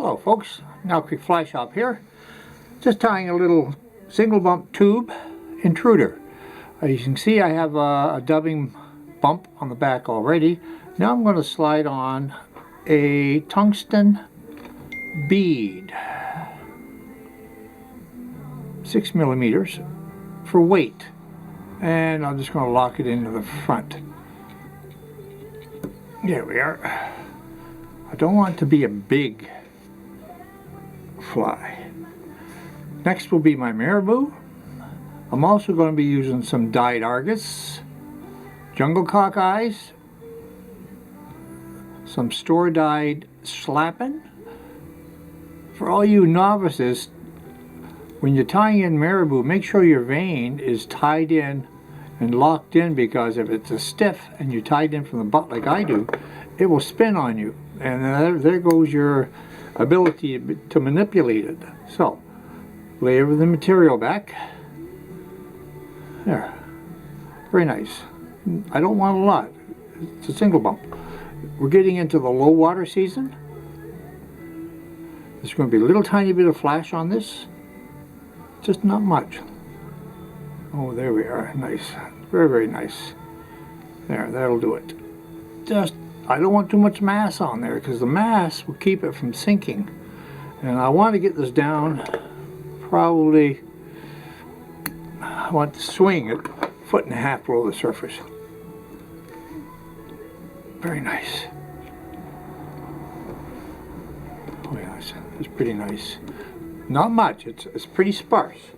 Hello folks, Now Quick Fly Shop here. Just tying a little single bump tube intruder. As you can see, I have a dubbing bump on the back already. Now I'm going to slide on a tungsten bead, 6 millimeters for weight, and I'm just going to lock it into the front. There we are. I don't want it to be a big fly. Next will be my marabou. I'm also going to be using some dyed Argus, jungle cock eyes, some store dyed slapping. For all you novices, when you're tying in marabou, make sure your vein is tied in and locked in, because if it's a stiff and you're tied in from the butt like I do, it will spin on you, and there goes your ability to manipulate it. So lay over the material back. There, very nice. I don't want a lot, it's a single bump. We're getting into the low water season. There's going to be a little tiny bit of flash on this, just not much. Oh, there we are. Nice, very, very nice. There, that'll do it. Just, I don't want too much mass on there, because the mass will keep it from sinking. And I want to get this down, probably, I want to swing it 1.5 feet below the surface. Very nice. Oh yeah, it's pretty nice. Not much, it's pretty sparse.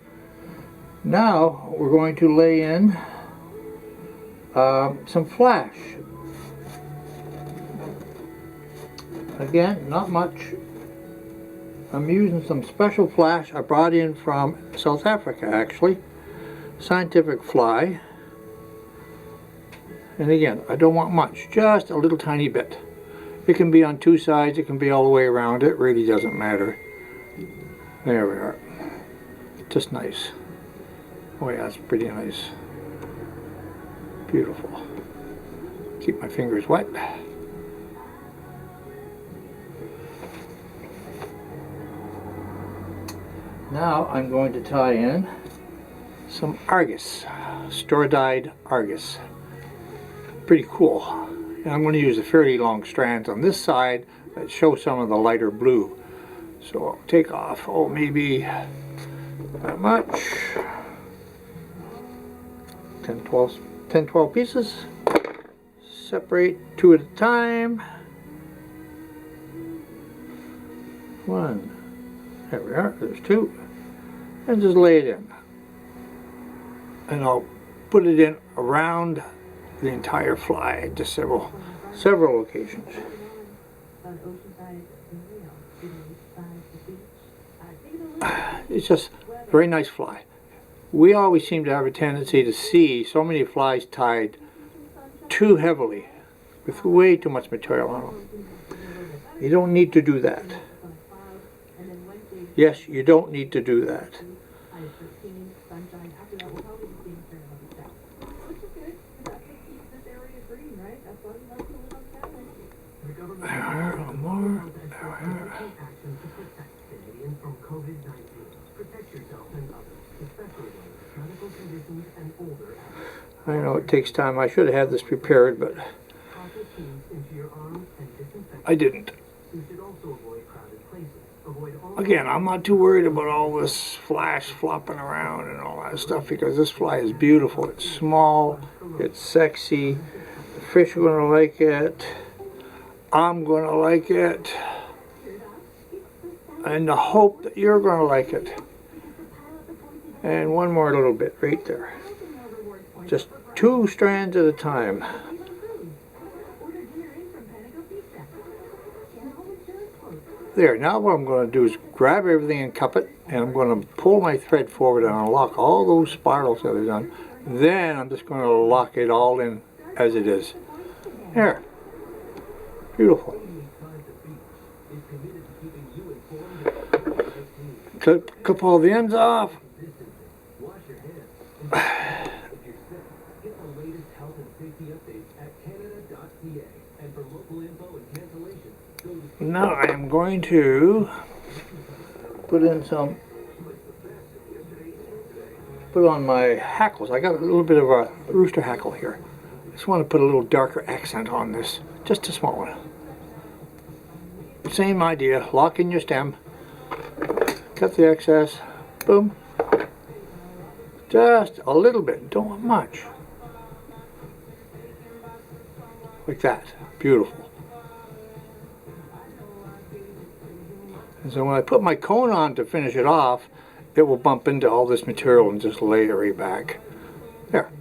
Now we're going to lay in some flash. Again, not much. I'm using some special flash I brought in from South Africa, actually. Scientific fly. And again, I don't want much, just a little tiny bit. It can be on two sides, it can be all the way around, it really doesn't matter. There we are. Just nice. Oh yeah, that's pretty nice. Beautiful. Keep my fingers wet. Now I'm going to tie in some Argus, store-dyed Argus. Pretty cool. And I'm going to use a fairly long strands on this side that show some of the lighter blue. So I'll take off, oh, maybe that much. 10, 12 pieces. Separate 2 at a time. 1. There we are, there's 2. And just lay it in. And I'll put it in around the entire fly, just several locations. It's just a very nice fly. We always seem to have a tendency to see so many flies tied too heavily with way too much material on them. You don't need to do that. Yes, you don't need to do that. There, a little more. There. I know it takes time. I should have had this prepared, but I didn't. Again, I'm not too worried about all this flash flopping around and all that stuff, because this fly is beautiful. It's small, it's sexy, the fish are going to like it, I'm going to like it, and the hope that you're going to like it. And one more little bit right there. Just 2 strands at a time. There, now what I'm going to do is grab everything and cup it, and I'm going to pull my thread forward and unlock all those spirals that are done. Then I'm just going to lock it all in as it is. There. Beautiful. Clip all the ends off. now I am going to put on my hackles. I got a little bit of a rooster hackle here. I just want to put a little darker accent on this, just a small one. Same idea, lock in your stem, cut the excess, boom, just a little bit, don't want much, like that, beautiful. And so when I put my cone on to finish it off, it will bump into all this material and just lay it right back. There.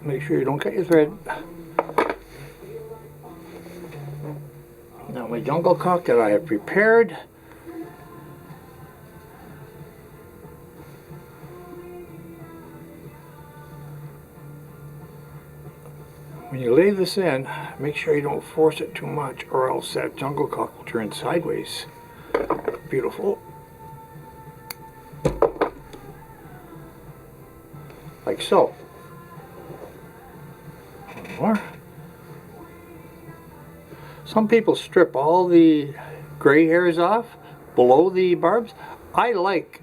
Make sure you don't cut your thread. Now my jungle cock that I have prepared. When you lay this in, make sure you don't force it too much, or else that jungle cock will turn sideways. Beautiful. Like so. One more. Some people strip all the gray hairs off below the barbs. I like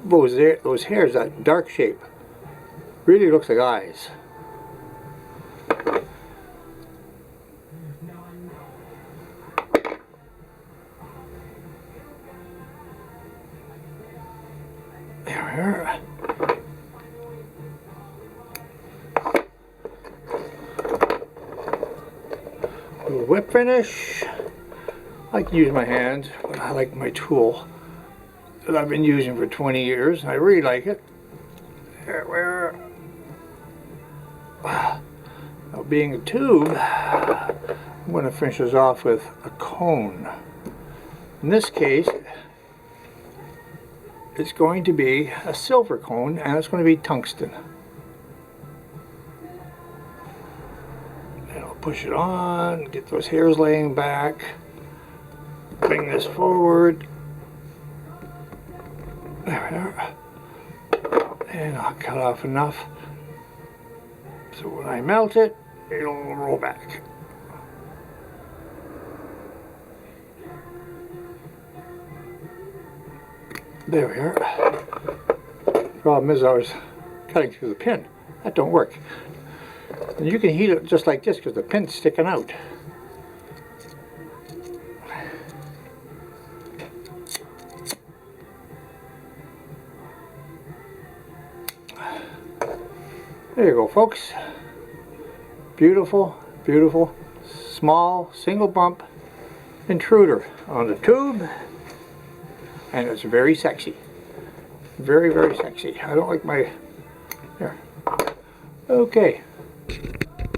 those hairs, that dark shape. Really looks like eyes. There we are. Little whip finish. I can use my hand, but I like my tool that I've been using for 20 years. I really like it. There we are. Now, being a tube, I'm going to finish this off with a cone. In this case, it's going to be a silver cone, and it's going to be tungsten. And I'll push it on, get those hairs laying back, bring this forward. There we are. And I'll cut off enough so when I melt it, it'll roll back. There we are. Problem is I was cutting through the pin. That don't work. And you can heat it just like this because the pin's sticking out. There you go, folks. Beautiful, beautiful, small, single bump intruder on the tube. And it's very sexy. Very, very sexy. I don't like my... There. Okay.